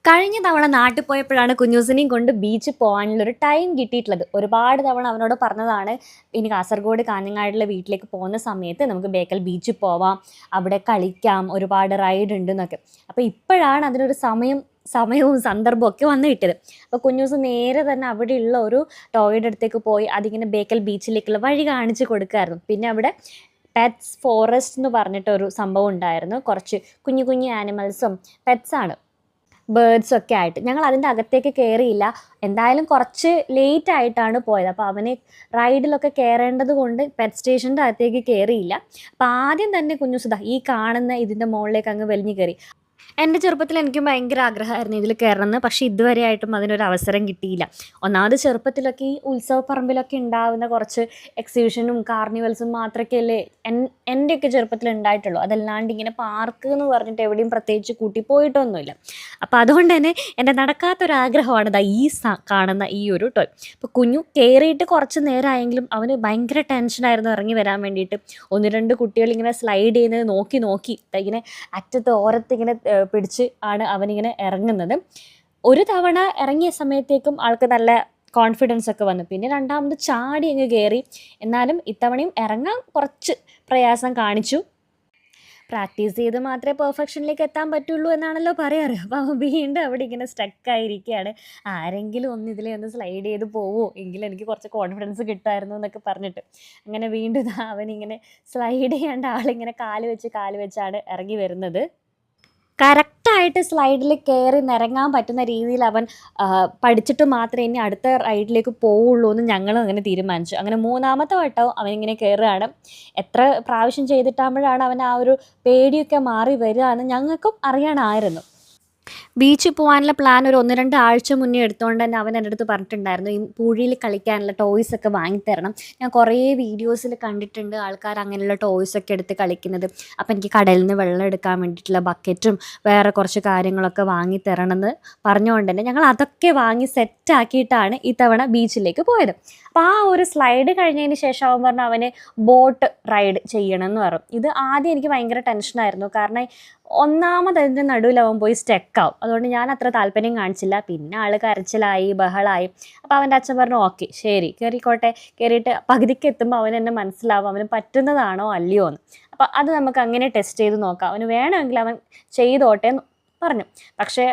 കഴിഞ്ഞ തവണ നാട്ടിൽ പോയപ്പോഴാണ് കുഞ്ഞൂസിനെയും കൊണ്ട് ബീച്ചിൽ പോകാനുള്ളൊരു ടൈം കിട്ടിയിട്ടുള്ളത്. ഒരുപാട് തവണ അവനോട് പറഞ്ഞതാണ്, ഇനി കാസർഗോഡ് കാഞ്ഞങ്ങാടിലെ വീട്ടിലേക്ക് പോകുന്ന സമയത്ത് നമുക്ക് ബേക്കൽ ബീച്ചിൽ പോവാം, അവിടെ കളിക്കാം, ഒരുപാട് റൈഡ് ഉണ്ട് എന്നൊക്കെ. അപ്പോൾ ഇപ്പോഴാണ് അതിനൊരു സമയവും സന്ദർഭവും ഒക്കെ വന്നു കിട്ടിയത്. അപ്പോൾ കുഞ്ഞൂസ് നേരെ തന്നെ അവിടെയുള്ള ഒരു ടോയുടെ അടുത്തേക്ക് പോയി അതിങ്ങനെ ബേക്കൽ ബീച്ചിലേക്കുള്ള വഴി കാണിച്ച് കൊടുക്കുമായിരുന്നു. പിന്നെ അവിടെ പെറ്റ്സ് ഫോറസ്റ്റ് എന്ന് പറഞ്ഞിട്ടൊരു സംഭവം ഉണ്ടായിരുന്നു. കുറച്ച് കുഞ്ഞു കുഞ്ഞു ആനിമൽസും പെറ്റ്സാണ്, ബേർഡ്സൊക്കെ ആയിട്ട്. ഞങ്ങൾ അതിൻ്റെ അകത്തേക്ക് കയറിയില്ല. എന്തായാലും കുറച്ച് ലേറ്റ് ആയിട്ടാണ് പോയത്. അപ്പോൾ അവന് റൈഡിലൊക്കെ കയറേണ്ടത് കൊണ്ട് പെറ്റ് സ്റ്റേഷൻ്റെ അകത്തേക്ക് കയറിയില്ല. അപ്പോൾ ആദ്യം തന്നെ കുഞ്ഞുസുധ ഈ കാണുന്ന ഇതിൻ്റെ മുകളിലേക്ക് അങ്ങ് വലിഞ്ഞു കയറി. എൻ്റെ ചെറുപ്പത്തിൽ എനിക്കും ഭയങ്കര ആഗ്രഹമായിരുന്നു ഇതിൽ കയറണമെന്ന്. പക്ഷേ ഇതുവരെയായിട്ടും അതിനൊരു അവസരം കിട്ടിയില്ല. ഒന്നാമത് ചെറുപ്പത്തിലൊക്കെ ഈ ഉത്സവപ്പറമ്പിലൊക്കെ ഉണ്ടാവുന്ന കുറച്ച് എക്സിബിഷനും കാർണിവൽസും മാത്രമൊക്കെയല്ലേ എൻ്റെയൊക്കെ ചെറുപ്പത്തിൽ ഉണ്ടായിട്ടുള്ളൂ. അതല്ലാണ്ട് ഇങ്ങനെ പാർക്ക് എന്ന് പറഞ്ഞിട്ട് എവിടെയും പ്രത്യേകിച്ച് കൂട്ടി പോയിട്ടൊന്നുമില്ല. അപ്പോൾ അതുകൊണ്ട് തന്നെ എൻ്റെ നടക്കാത്തൊരാഗ്രഹമാണ് ഈ കാണുന്ന ഈ ഒരു ടോയ്. അപ്പോൾ കുഞ്ഞു കയറിയിട്ട് കുറച്ച് നേരമായെങ്കിലും അവന് ഭയങ്കര ടെൻഷനായിരുന്നു ഇറങ്ങി വരാൻ വേണ്ടിയിട്ട്. ഒന്ന് രണ്ട് കുട്ടികൾ ഇങ്ങനെ സ്ലൈഡ് ചെയ്യുന്നത് നോക്കി ഇങ്ങനെ അറ്റത്ത് ഓരത്ത് ഇങ്ങനെ പിടിച്ച് ആണ് അവനിങ്ങനെ ഇറങ്ങുന്നത്. ഒരു തവണ ഇറങ്ങിയ സമയത്തേക്കും ആൾക്ക് നല്ല കോൺഫിഡൻസ് ഒക്കെ വന്നു. പിന്നെ രണ്ടാമത് ചാടി അങ്ങ് കയറി. എന്നാലും ഇത്തവണയും ഇറങ്ങാൻ കുറച്ച് പ്രയാസം കാണിച്ചു. പ്രാക്ടീസ് ചെയ്ത് മാത്രമേ പെർഫെക്ഷനിലേക്ക് എത്താൻ പറ്റുള്ളൂ എന്നാണല്ലോ പറയാറ്. അപ്പോൾ അവൻ വീണ്ടും അവിടെ ഇങ്ങനെ സ്റ്റക്കായിരിക്കുകയാണ്. ആരെങ്കിലും ഇതിലെ ഒന്ന് സ്ലൈഡ് ചെയ്ത് പോവോ എങ്കിലും എനിക്ക് കുറച്ച് കോൺഫിഡൻസ് കിട്ടുമായിരുന്നു എന്നൊക്കെ പറഞ്ഞിട്ട് അങ്ങനെ വീണ്ടും അവനിങ്ങനെ സ്ലൈഡ് ചെയ്യാണ്ട് ആളിങ്ങനെ കാല് വെച്ചാണ് ഇറങ്ങി വരുന്നത്. കറക്റ്റായിട്ട് സ്ലൈഡിൽ കയറി നിരങ്ങാൻ പറ്റുന്ന രീതിയിൽ അവൻ പഠിച്ചിട്ട് മാത്രമേ ഇനി അടുത്ത റൈഡിലേക്ക് പോവുള്ളൂ എന്ന് ഞങ്ങളും അങ്ങനെ തീരുമാനിച്ചു. അങ്ങനെ മൂന്നാമത്തെ വട്ടവും അവനിങ്ങനെ കയറുകയാണ്. എത്ര പ്രാവശ്യം ചെയ്തിട്ടാകുമ്പോഴാണ് അവൻ ആ ഒരു പേടിയൊക്കെ മാറി വരിക എന്ന് ഞങ്ങൾക്കും അറിയണമായിരുന്നു. ബീച്ചിൽ പോകാനുള്ള പ്ലാൻ ഒരു 1-2 ആഴ്ച മുന്നേ എടുത്തുകൊണ്ട് തന്നെ അവൻ എൻ്റെ അടുത്ത് പറഞ്ഞിട്ടുണ്ടായിരുന്നു, ഈ പൂഴിയിൽ കളിക്കാനുള്ള ടോയ്സൊക്കെ വാങ്ങിത്തരണം. ഞാൻ കുറേ വീഡിയോസിൽ കണ്ടിട്ടുണ്ട് ആൾക്കാർ അങ്ങനെയുള്ള ടോയ്സൊക്കെ എടുത്ത് കളിക്കുന്നത്. അപ്പോൾ എനിക്ക് കടലിൽ നിന്ന് വെള്ളം എടുക്കാൻ വേണ്ടിയിട്ടുള്ള ബക്കറ്റും വേറെ കുറച്ച് കാര്യങ്ങളൊക്കെ വാങ്ങിത്തരണമെന്ന് പറഞ്ഞുകൊണ്ട് തന്നെ ഞങ്ങൾ അതൊക്കെ വാങ്ങി സെറ്റാക്കിയിട്ടാണ് ഇത്തവണ ബീച്ചിലേക്ക് പോയത്. അപ്പോൾ ആ ഒരു സ്ലൈഡ് കഴിഞ്ഞതിന് ശേഷം അവൻ പറഞ്ഞു അവന് ബോട്ട് റൈഡ് ചെയ്യണമെന്ന് പറഞ്ഞു. ഇത് ആദ്യം എനിക്ക് ഭയങ്കര ടെൻഷനായിരുന്നു. കാരണം ഒന്നാമത് അതിൻ്റെ നടുവിൽ അവൻ പോയി സ്റ്റക്കാവും. അതുകൊണ്ട് ഞാൻ അത്ര താല്പര്യം കാണിച്ചില്ല. പിന്നെ ആൾ കരച്ചിലായി, ബഹളമായി. അപ്പോൾ അവൻ്റെ അച്ഛൻ പറഞ്ഞു ഓക്കെ ശരി കയറിക്കോട്ടെ. കയറിയിട്ട് പകുതിക്ക് എത്തുമ്പോൾ അവൻ എന്നെ മനസ്സിലാവും അവന് പറ്റുന്നതാണോ അല്ലയോ എന്ന്. അപ്പോൾ അത് നമുക്ക് അങ്ങനെ ടെസ്റ്റ് ചെയ്ത് നോക്കാം. അവന് വേണമെങ്കിൽ അവൻ ചെയ്തോട്ടെ എന്ന് പറഞ്ഞു. പക്ഷേ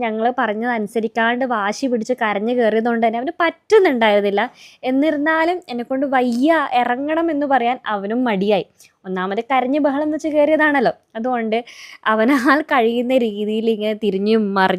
ഞങ്ങൾ പറഞ്ഞതനുസരിക്കാണ്ട് വാശി പിടിച്ച് കരഞ്ഞു കയറിയതുകൊണ്ട് തന്നെ അവന് പറ്റുന്നുണ്ടായിരുന്നില്ല. എന്നിരുന്നാലും എന്നെക്കൊണ്ട് വയ്യ ഇറങ്ങണം എന്ന് പറയാൻ അവനും മടിയായി. ഒന്നാമത് കരഞ്ഞ് ബഹളം വെച്ച് കയറിയതാണല്ലോ. അതുകൊണ്ട് അവനാൽ കഴിയുന്ന രീതിയിൽ ഇങ്ങനെ തിരിഞ്ഞും മറിഞ്ഞും